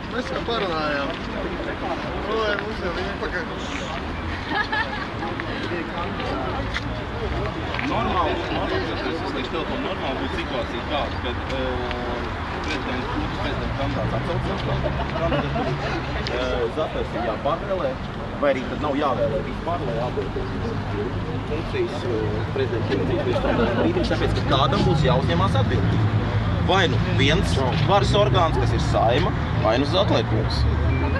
Mēs jau parunājām. Mums jau viņa pakaļ. Normāli, es teikšu telefonu, normāli būtu situācija tāda, kad prezidents kandidāts atsaucās, Zaters ir jāpārvēlē, vai arī tad nav jāvēlē vispār, lai atbildētu funkcijas prezidenta līdz tādās brīdīs, tāpēc, ka kādam būs jāuzņemās atbildība. Vai nu viens varas orgāns, kas ir Saeima, vai nu Zatlerkungs.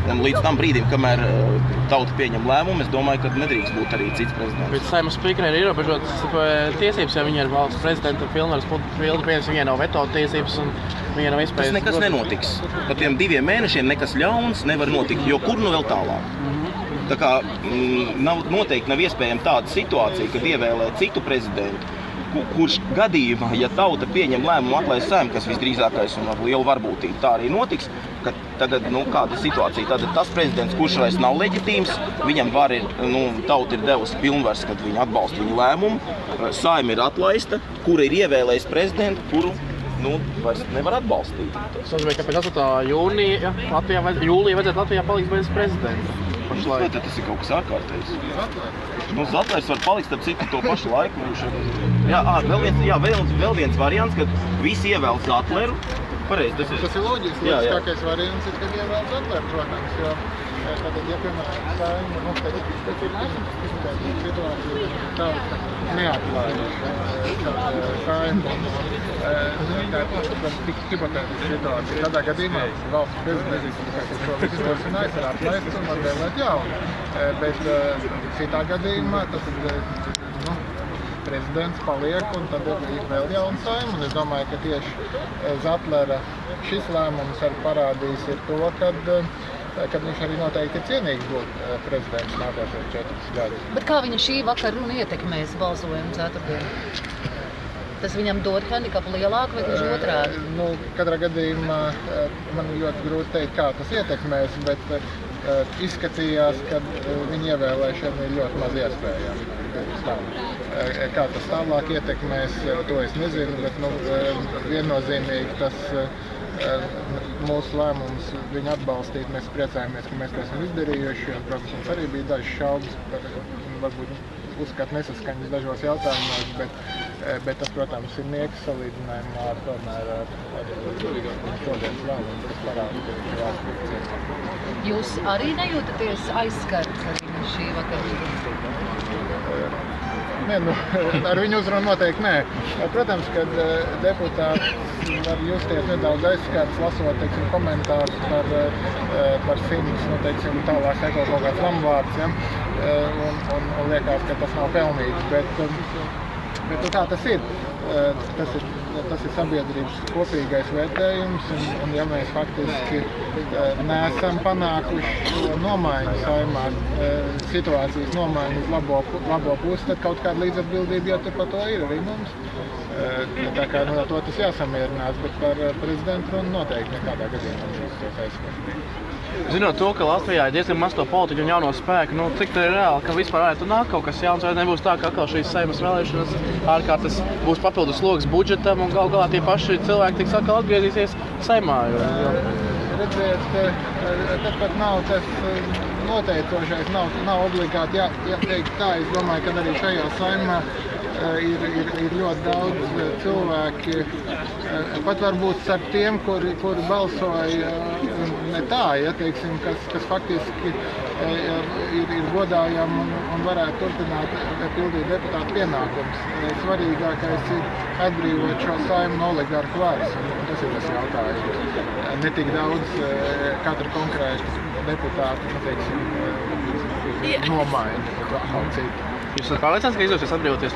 Un līdz tam brīdim, kamēr tauta pieņem lēmumu, es domāju, ka nedrīkst būt arī cits prezidents. Bet Saimas spīkeri ir ierobežotas tiesības, ja viņi ir valsts prezidenta pilnvaras pildi, viņai nav veto tiesības un viņai nav iespējas. Tas nekas nenotiks. Pa tiem 2 mēnešiem nekas ļauns nevar notikt, jo kur nu vēl tālāk? Tā kā noteikti nav iespējama tāda situācija, kad ievēlē citu prezidentu, kurš gadījumā, ja tauta pieņem lēmumu atlaist Saimu, kas visdrīzākais un ar lielu varbūtību tā arī notiks, ka tagad, kāda situācija, tad tas prezidents, kurš vairs nav leģitīms, viņam var ir, tauta ir devusi pilnvars, kad viņi atbalsta viņu lēmumu, Saima ir atlaista, kura ir ievēlējis prezidentu, kuru vairs nevar atbalstīt. Tas nozīmē, ka pēc 8. jūlija vajadzētu Latvijā palikt bez prezidenta. Vai tad tas ir kaut kas ārkārtējs? Zatlers var palikt starp citu to pašu laiku. Vēl viens variants, kad visi ievēl Zatleru. Pareizi, tas ir loģiski. Loģiskākais variants ir, kad ievēl Zatleru, protams, jo tātad, ja, piemēram, Saima, tas ir situācija tāda, ka neatklājuši Saimu. Tā ir tik hipotētiska situācija. Tādā gadījumā valsts prezidents, kas šo visu izdosinājis, ir atlaist un var vēlēt jaunu. Bet citā gadījumā tas ir, prezidents paliek un tad ir vēl jauna Saima. Un es domāju, ka tieši Zatlera šis lēmums arī parādīs ir to, kad viņš arī noteikti ir cienīgs būt prezidents nākošos 4 gadus. Bet kā viņa šī vakar runa ietekmēs balsojumu ceturtdienu? Tas viņam dod handikapu lielāku vai gluži otrādi? Katrā gadījumā man ļoti grūti teikt, kā tas ietekmēs, bet izskatījās, ka viņa ievēlēšana ir ļoti maz iespējama. Kā tas tālāk ietekmēs, to es nezinu, bet viennozīmīgi tas mūsu lēmums viņu atbalstīt. Mēs priecājamies, ka mēs to esam izdarījuši, un, protams, mums arī bija dažas šaubas, varbūt uzskat nesaskaņas dažos jautājumos, bet tas, protams, ir nieks salīdzinājumā ar tomēr šodienas lēmumu, kas parāda, ka viņš ir atspīdcies. Jūs arī nejūtaties aizskarts arī no šī vakar? Ar viņu uzrunu noteikti nē. Protams, kad deputāti var justies nedaudz aizskarts, lasot, komentārus par simts, tālāk seko kaut kāds lamvārds, un liekas, ka tas nav pelnīts, bet tā tas ir. Tas ir sabiedrības kopīgais vērtējums, un ja mēs faktiski neesam panākuši nomaiņu Saimā, situācijas nomaiņu uz labo pusi, tad kaut kāda līdzatbildība jau par to ir arī mums. Tā kā to tas jāsamierinās, bet par prezidentu runu noteikti nekādā gadījumā mums aizskatīt. Zinot to, ka Latvijā ir diezgan maz to politiķu un jauno spēku, cik tā ir reāli, ka vispār varētu nākt kaut kas jauns, vai nebūs tā, ka atkal šīs Saimas vēlēšanas ārkārtas būs papildus sloks budžetam un gal galā tie paši cilvēki tiks atkal atgriezīsies Saimā. Redziet, tad pat nav tas noteicošais, nav obligāti jāteikt tā. Es domāju, ka arī šajā Saimā ir ļoti daudz cilvēki, pat varbūt starp tiem, kuri balsoja ne tā, kas faktiski ir godājami un varētu turpināt pildīt deputātu pienākumus. Svarīgākais ir atbrīvot šo Saimu no oligarhu varas, un tas ir tas jautājums. Ne tik daudz katra konkrēta deputāta, nomaiņa kaut citu. Jūs esat pārliecināts, ka izdosies atbrīvoties?